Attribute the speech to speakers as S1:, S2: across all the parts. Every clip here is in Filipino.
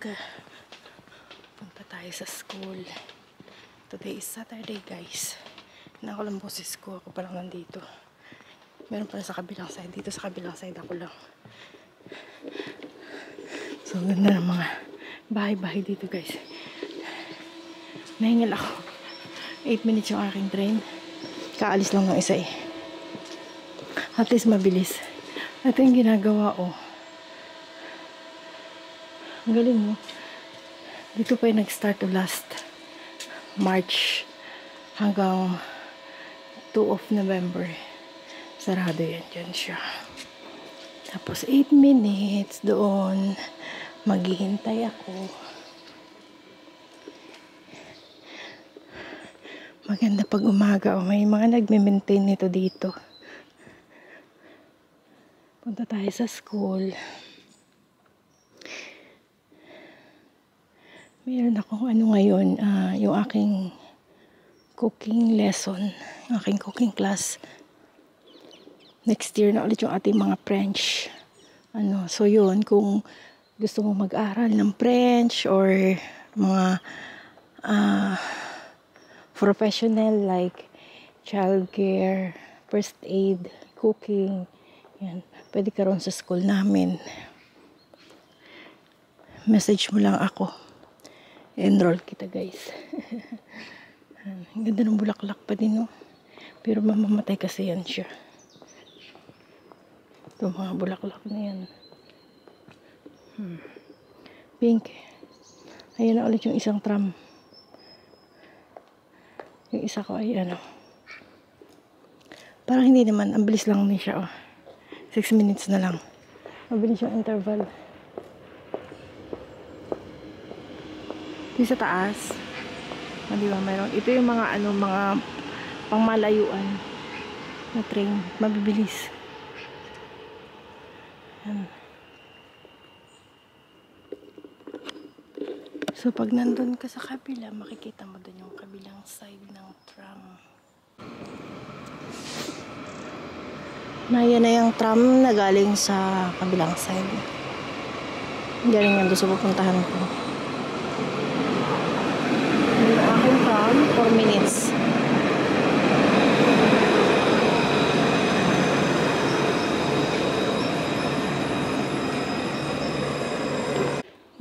S1: umaga. Punta tayo sa school. Today is Saturday, guys. Hindi ako lang boses ko. Ako pa lang nandito. Meron pala sa kabilang side. Dito sa kabilang side ako lang. So, ganda ng mga bahay-bahay dito, guys. Nahingal ako. 8 minutes yung aking train. Kaalis lang ng isa eh. At least mabilis. Ito yung ginagawa oh. Ang galing mo. Dito pa yung nag-start to last March hanggang 2 of November. Sarado yan. Dyan siya. Tapos 8 minutes doon. Maghihintay ako. Maganda pag umaga. Oh, may mga nagme-maintain nito dito. Punta tayo sa school. Meron akong ano ngayon, yung aking cooking lesson, yung aking cooking class. Next year na ulit yung ating mga French. So yun, kung gusto mo mag-aral ng French or mga professional like childcare, first aid, cooking, yan, pwede ka ron sa school namin. Message mo lang ako. Enroll kita, guys. Ang ganda ng bulaklak pa din, no? Pero mamamatay kasi yan siya. Ito mga bulaklak na yan. Pink. Ayan na ulit yung isang tram. Yung isa ko ay ano. Parang hindi naman. Ang bilis lang din siya, oh. 6 minutes na lang. Mabilis yung interval. Yung sa taas. Di ba mayroon? Ito yung mga mga pangmalayuan na train. Mabibilis. Yan. So pag nandun ka sa kabila, makikita mo dun yung kabilang side ng tram. Yan na yung tram na galing sa kabilang side. Galing yan doon sa pupuntahan ko. Yung aking tram, 4 minutes.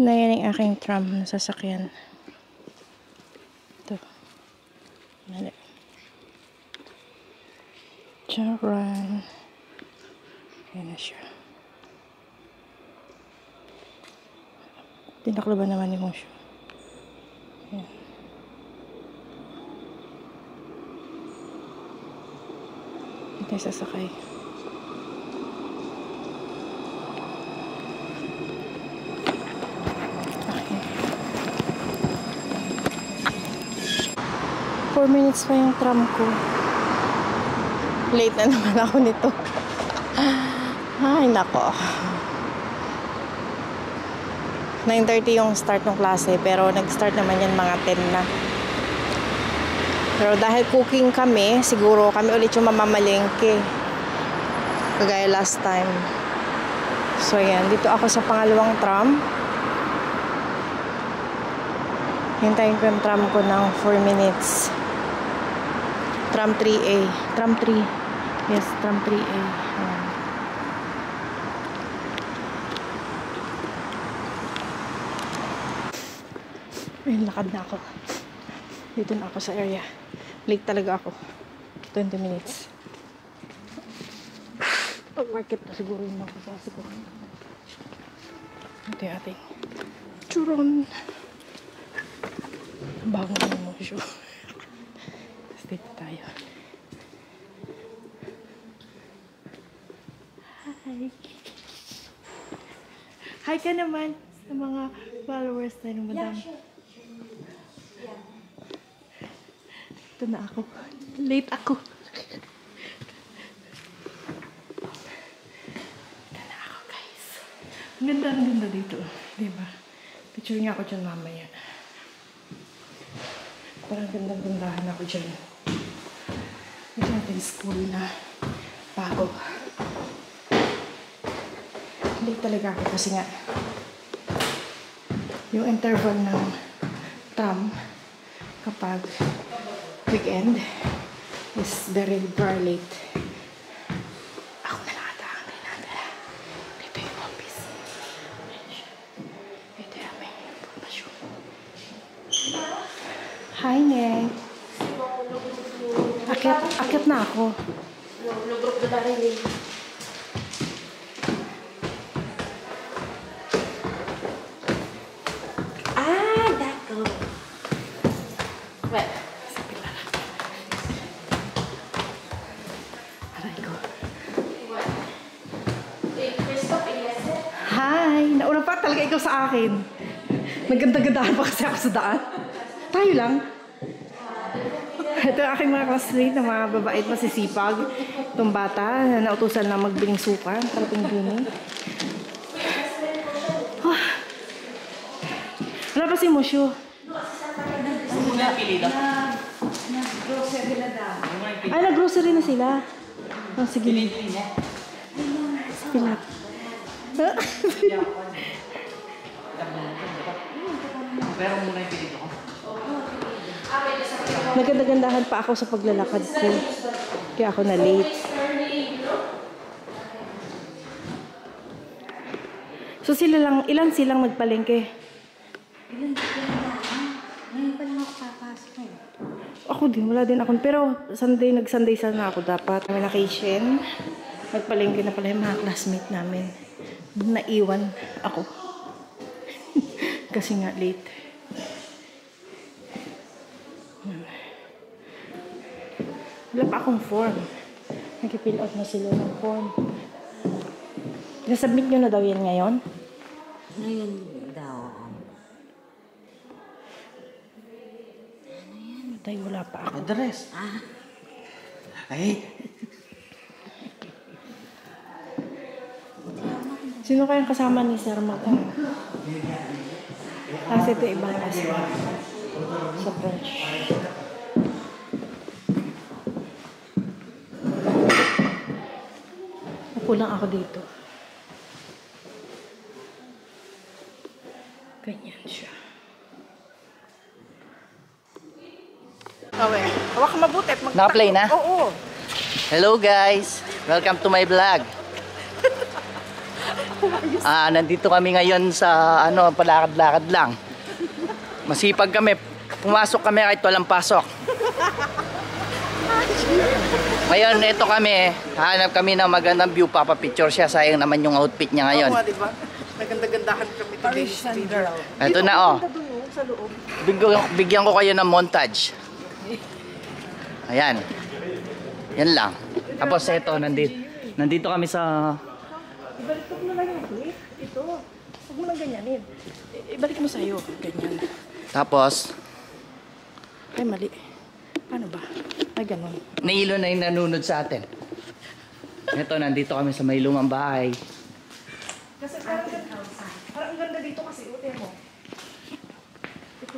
S1: Na yan yung aking tram na sasakyan. Ito. Mali. Charan. Ayan na siya. Tinaklaban naman yung siya. Ayan. Ito yung sasakay. Okay. 4 minutes pa yung tram ko. Late na naman ako nito. Ay, nako. 9:30 yung start ng klase, pero nag-start naman yan mga 10 na. Pero dahil cooking kami, siguro kami ulit yung mamamalengke. Kagaya last time. So, yan. Dito ako sa pangalawang tram. Hintayin ko yung tram ko ng 4 minutes. Tram 3A. Tram 3. Yes, tram 3A. Ayun, lakad na ako. Dito na ako sa area. Late talaga ako. 20 minutes. Pag-market na siguro yung mga kasasi ko. Ito yung ating churon. Bago na yung mga show. Dito tayo. Hi! Hi ka naman sa mga followers na ng madam. Yeah, sure. Ito na ako. Late ako. Ito na ako, guys. Ang ganda dito. Diba? Picture niya ako dyan mamaya. Parang ganda-gandahan ako dyan. Ito natin school na bago. Late talaga ako kasi nga yung interval ng tram kapag weekend is very late. Ako na lang ata ang dinadala. Dito yung office. Ito yung aming informasyon. Hi, Neng. Akyat na ako.
S2: Lubrok na rin. Dako.
S1: Well, sa pilar. Aray ko. Hi! Nauna pa talaga ikaw sa akin. Nagganda-gandahan pa kasi ako sa daan. Tayo lang. Ito ang aking mga classmate na mga babait masisipag. Itong bata na nautusan na magbiling suka. Parating bini. Wala pa si Musyo. Ay, nag-grocery na sila. Oh, sige. Pilat.
S3: Pero muna yung pinito ko.
S1: Naganda-gandahan pa ako sa paglalakad ko. Kaya ako na late. So ilan silang nagpalengke?
S2: Ilan na ngayon pa lang ako papasok eh.
S1: Ako din, wala din ako. Pero nag-Sunday sana ako dapat. May vacation. Nagpalengke na pala yung mga classmate namin. Naiwan ako. Kasi nga late. Wala pa akong form. Nag-fill out na sila ng form. Nasubmit nyo na daw yan ngayon?
S2: Ngayon daw.
S1: Tay, wala pa ako.
S3: Address. Ay.
S1: Sino kayang kasama ni Sir mag-ano? Kasi ito ibang kasi sa French. Upo lang ako dito. Ganyan siya. Okay. Hawak ka mabuti.
S3: Naka-play na?
S1: Oo.
S3: Hello guys. Welcome to my vlog. Nandito kami ngayon sa palakad-lakad lang. Masipag kami. Pumasok kami kahit walang pasok. Ngayon, ito kami. Hanap kami ng magandang view. Papapicture siya. Sayang naman yung outfit niya ngayon.
S1: Oo, diba? Naganda-gandahan kami today. Parisian girl.
S3: Ito na oh.
S1: Sa loob.
S3: Bigyan ko kayo ng montage. Ayan. Yan lang. Tapos ito, nandito kami sa...
S1: Ibalik mo na lang yung clip. Ito. Huwag mo lang ganyanin. Ibalik mo sa'yo. Ganyan.
S3: Tapos,
S1: Ay, mali. Paano ba? Ay, ganun.
S3: nailo na yung nanunod sa atin. Ito, nandito kami sa may lumang bahay.
S1: Kasi parang ganda dito kasi. Ute mo. Ito.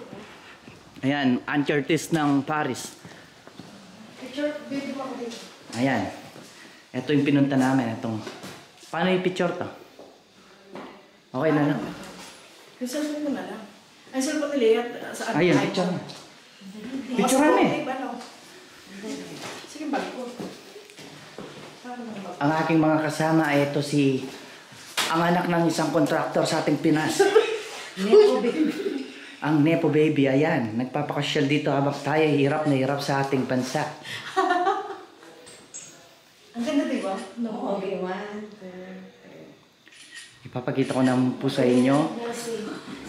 S3: Ayan, Ann Curtis ng Paris.
S1: Picture, video mo ako dito.
S3: Ayan. Ito yung pinunta namin. Itong... Paano yung picture to? Okay na lang.
S1: Yung cellphone mo na lang. Ay, cellphone ni Lea. Saan?
S3: Ayun, picture na. Picture na eh.
S1: Sige, balik ko.
S3: Ang aking mga kasama ay ito si... Ang anak ng isang kontraktor sa ating Pinas.
S2: Nepo baby.
S3: Ang Nepo Baby, ayan. Nagpapakasyal dito habang tayo hirap na hirap sa ating bansa.
S1: Ang ganda, di ba?
S2: No, Obi-Wan.
S3: Ipapakita ko naman po sa inyo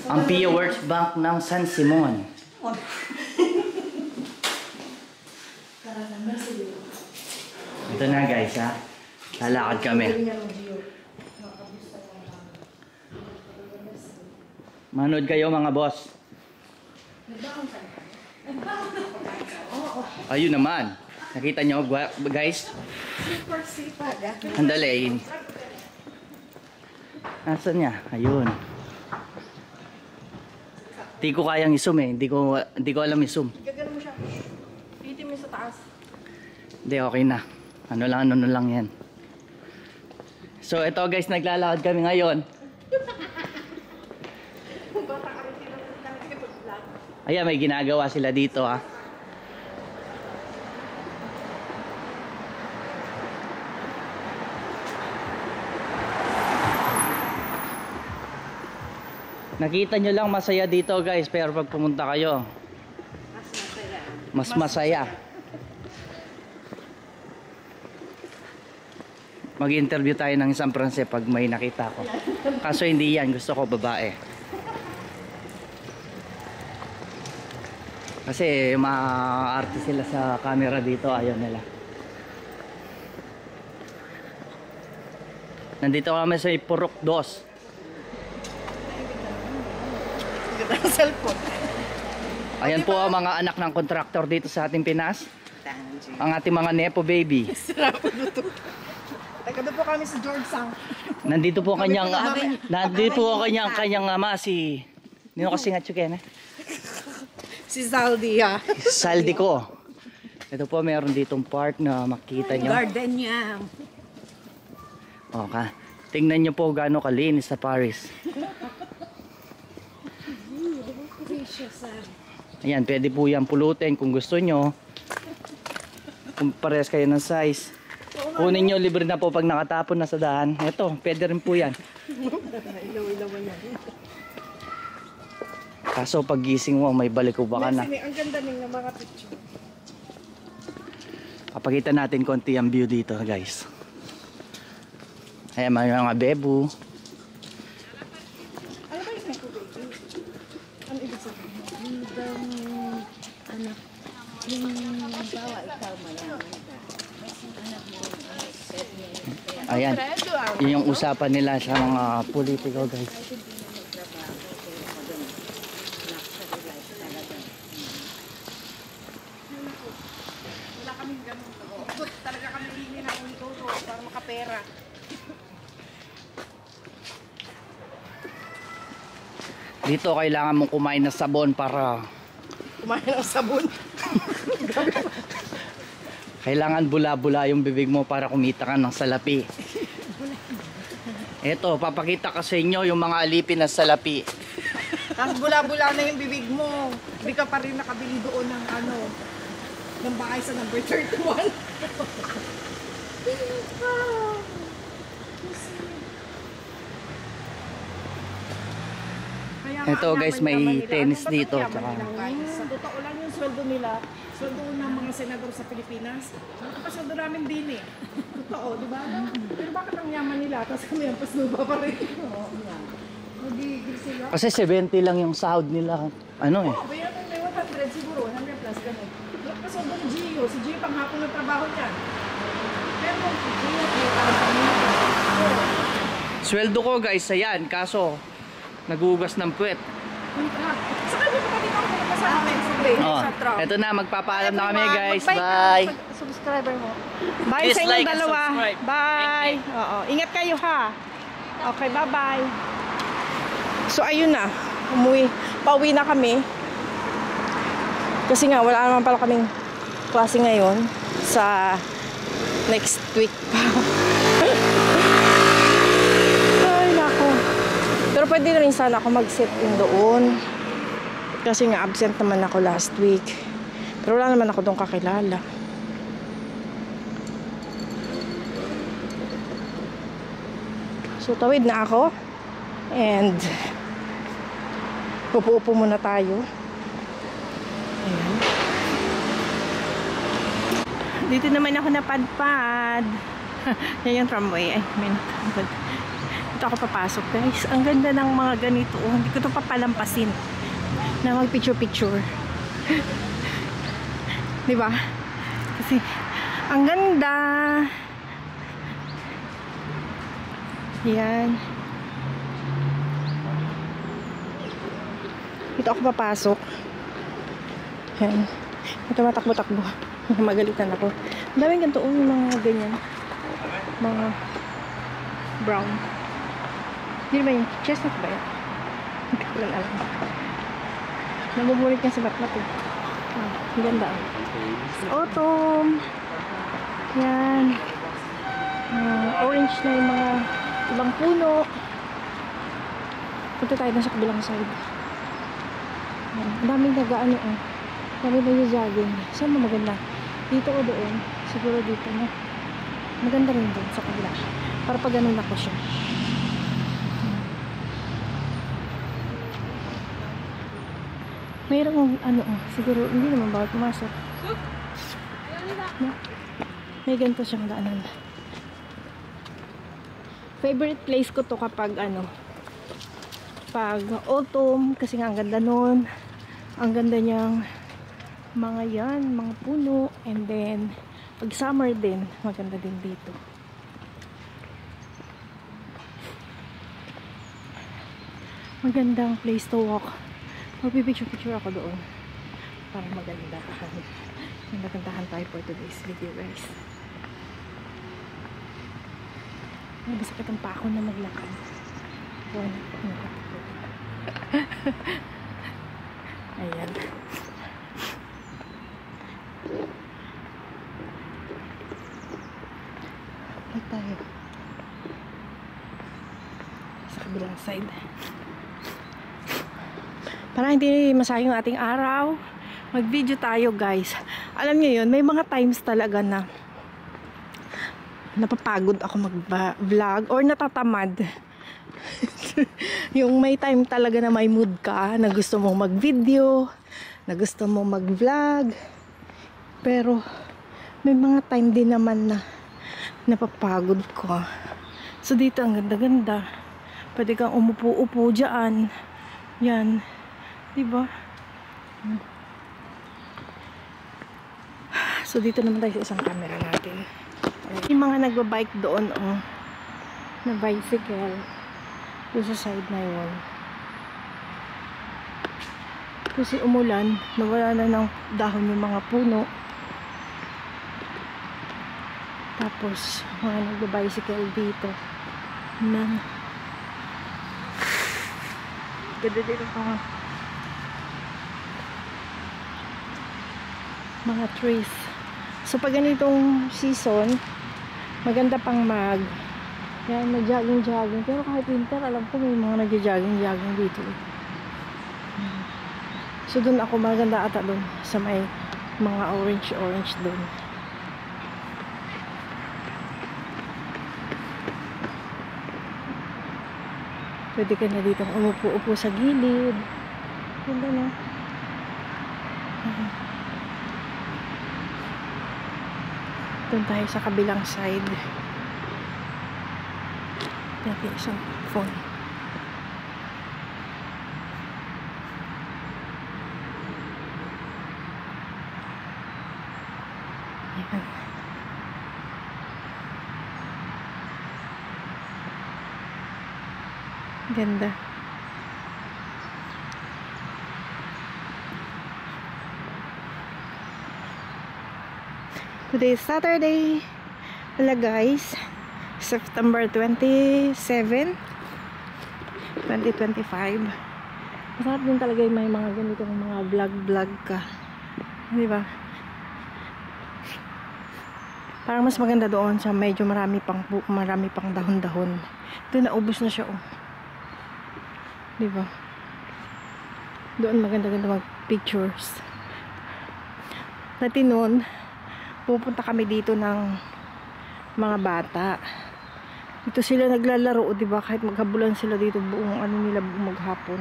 S3: ang Pia World Bank ng San Simon. Ito na guys ha. Lalakad kami. Manood kayo mga boss. Ayun naman. Nakita nyo guys?
S2: Super sipag.
S3: Andali. Nasaan niya? Ayun. Hindi ko kayang isum eh. Hindi ko alam isum.
S1: Gagano mo siya. Pihitin mo sa taas.
S3: Hindi, okay na. Ano lang yan. So ito guys, naglalakad kami ngayon. Ayan, may ginagawa sila dito ah. Nakita nyo lang masaya dito guys, pero pag pumunta kayo, mas masaya. Mag-interview tayo ng isang Pranse pag may nakita ko. Kaso hindi yan, gusto ko babae. Kasi ma-arte sila sa camera dito, ayaw nila. Nandito kami sa Purok 2.
S2: Cellphone.
S3: Ayan po ang mga anak ng kontraktor dito sa ating Pinas. Ang ating mga Nepo baby.
S2: Teka, doon po kami sa George Sang.
S3: Nandito po kanyang ama si Nino kasi nga chuken eh.
S2: Si Zaldi, ha?
S3: Saldi ko. Ito po meron ditong park na makita nyo.
S2: Garden niya.
S3: Okay. Tingnan nyo po gaano kalinis sa Paris. Ayan, pwede po yan pulutin kung gusto nyo. Kung parehas kayo ng size. Kunin nyo, libre na po pag nakatapon na sa daan. Ito, pwede rin po yan. Kaso pag gising mo, may balikuba ka na.
S2: Ang ganda ng mga picture.
S3: Kapakita natin konti ang view dito guys. Ayan, may mga bebu.
S2: Ano ba yung Neko Baby? Ano ibig sabihin? Yung anak. Yung bawa, ikaw mayaman.
S3: Ayan, yun yung usapan nila sa mga politiko guys.
S2: Wala kaming ganun. Talaga kami hindi na ulit para makapera.
S3: Dito kailangan mong kumain ng sabon para
S2: Kumain ng sabon.
S3: kailangan bula-bula yung bibig mo para kumita ka ng salapi. Ito, papakita ko sa inyo yung mga alipin ng salapi.
S2: Tapos bula-bula na yung bibig mo. Hindi ka pa rin nakabili doon ng ano, ng bahay sa number 31.
S3: Ito guys, may tennis dito.
S2: Sa totoo lang yung sweldo nila, sweldo ng mga senador sa Pilipinas. Nakapasweldo namin din eh. Totoo, di ba? Pero bakit ang yaman nila? Tapos kami ang pasluba pa rin. Magigil sila.
S3: Kasi 70 lang yung sahod nila. Ano eh.
S2: Oo, bayan ng 100 siguro, 100 plus ganun. Pasweldo ni Gio. Si Gio panghapon ng trabaho niya. Pero Gio, para sa mga.
S3: Sweldo ko guys, ayan. Kaso, nagugas ng puwet.
S2: Sa kanya pa dito ako pumunta sa amin.
S3: Oh,
S2: Sa truck.
S3: eto na, magpapaalam na kami guys.
S2: Mag-bye ka
S3: Bye.
S2: sa subscriber mo. Bye
S3: Please
S2: sa inyong
S3: like and
S2: dalawa.
S3: subscribe.
S2: Bye. Oo, ingat kayo ha. Okay, bye-bye. So ayun na. Pauwi na kami. Kasi nga wala naman pala kaming klase ngayon sa next week pa. Ay, nako. Pero pwede na rin sana ako mag-sit in doon. Kasi nga absent naman ako last week. Pero wala naman ako doon kakilala. So tawid na ako. And upo-upo muna tayo. Ayan. Dito naman ako napadpad. Yan yung tramway. Ay, may nakapad. Dito ako papasok guys. Ang ganda ng mga ganito. Hindi ko ito papalampasin na mag picture. Diba? Kasi ang ganda. Yan. Dito ako papasok. Yan. Ito matakbo-takbo. Magalitan ako. Ang daming ganito yung mga ganyan. Mga brown. Hindi ba yung chestnut ba yan? Hindi ko lang alam. Nabubulit niya sa batmat eh. Ah, ang ganda. Autumn. Yan. Orange na yung mga ibang puno. Punta tayo na sa kabilang side.
S1: Ang daming nag-ano oh. Daming nag-jogging. Saan mo maganda? Dito o doon? Siguro dito na. Maganda rin doon sa kabila. Para pag ganun ako siya. Mayroong ano oh. Siguro hindi naman bawat pumasok. May ganito siyang daanan. Favorite place ko to kapag ano, pag autumn, kasi nga ang ganda nun. Ang ganda niyang mga yan, mga puno. And then, pag summer din, maganda din dito. Magandang place to walk. Magpipicture-picture ako doon. Para magandahan. Magandahan tayo for today's video, guys. Masakit ang pa ako na maglakad. Wala po nakatulog. Ayan. Balik tayo. Sa kabilang side. Para hindi masayang yung ating araw, mag-video tayo, guys. Alam niyo yun, may mga times talaga na napapagod ako mag-vlog or natatamad. Yung may time talaga na may mood ka, na gusto mong mag-video, na gusto mong mag-vlog. Pero may mga time din naman na napapagod ko. So dito ang ganda-ganda. Pwede kang umupo-upo dyan. Yan. Diba? So dito naman tayo sa isang camera natin. Yung mga nagbabike doon, oh, na bicycle, doon sa side na yun. Kasi umulan, nawala na ng dahon yung mga puno. Tapos, mga nagbabicycle dito. Ganda dito mga trees. So, pag ganitong season, maganda pang mag-jogging. Pero kahit winter, alam ko may mga nag-jogging dito. So, dun ako maganda ata dun sa may mga orange dun. Pwede ka na dito umupo-upo sa gilid. Ganda na. Doon tayo sa kabilang side. Natin isang phone. Ayan. Ganda. Today is Saturday. Wala guys. September 27, 2025. Masarap din talaga yung may mga ganitong mga vlog ka. Di ba? Parang mas maganda doon sa medyo marami pang dahon-dahon. Ito naubos na siya, oh. Di ba? Doon maganda-ganda mag-pictures. Dati noon, pupunta kami dito ng mga bata. Dito sila naglalaro, di ba? Kahit maghabulan sila dito buong buong maghapon.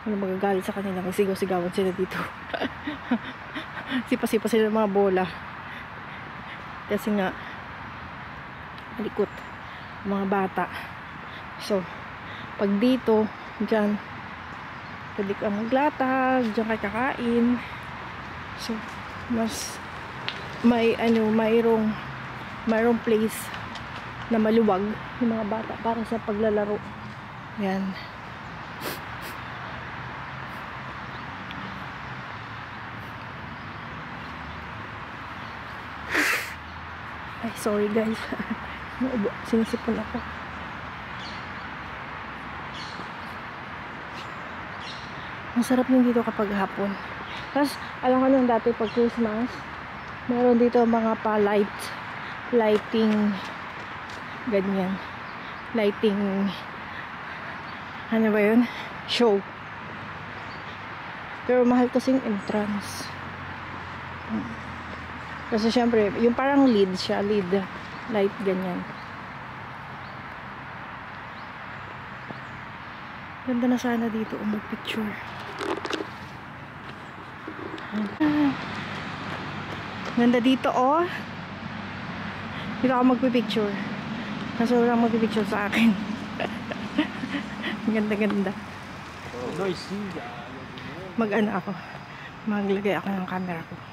S1: Magagalit sa kanila, magsigaw-sigawan sila dito. Sipa-sipa sila ng mga bola. Kasi nga malikot mga bata. So, pag dito, dyan, pwede kang maglatag, dyan kayo kakain. So, mas mayroong place na maluwag yung mga bata para sa paglalaro. Yan. Ay, sorry guys. Sinisipon ako. Masarap din dito kapag hapon. Tapos, alam ko nung dati pag Christmas, meron dito mga lighting, ganyan. Lighting, ano ba yun? Show.
S2: Pero mahal kasing entrance. Kasi syempre, yung parang lead siya, lead light ganyan. Ganda na sana dito mag-picture. Ganda dito oh. Dito ako magpipicture. Kaso walang magpipicture sa akin. Ganda-ganda. Mag-ano ako. Maglagay ako ng camera ko.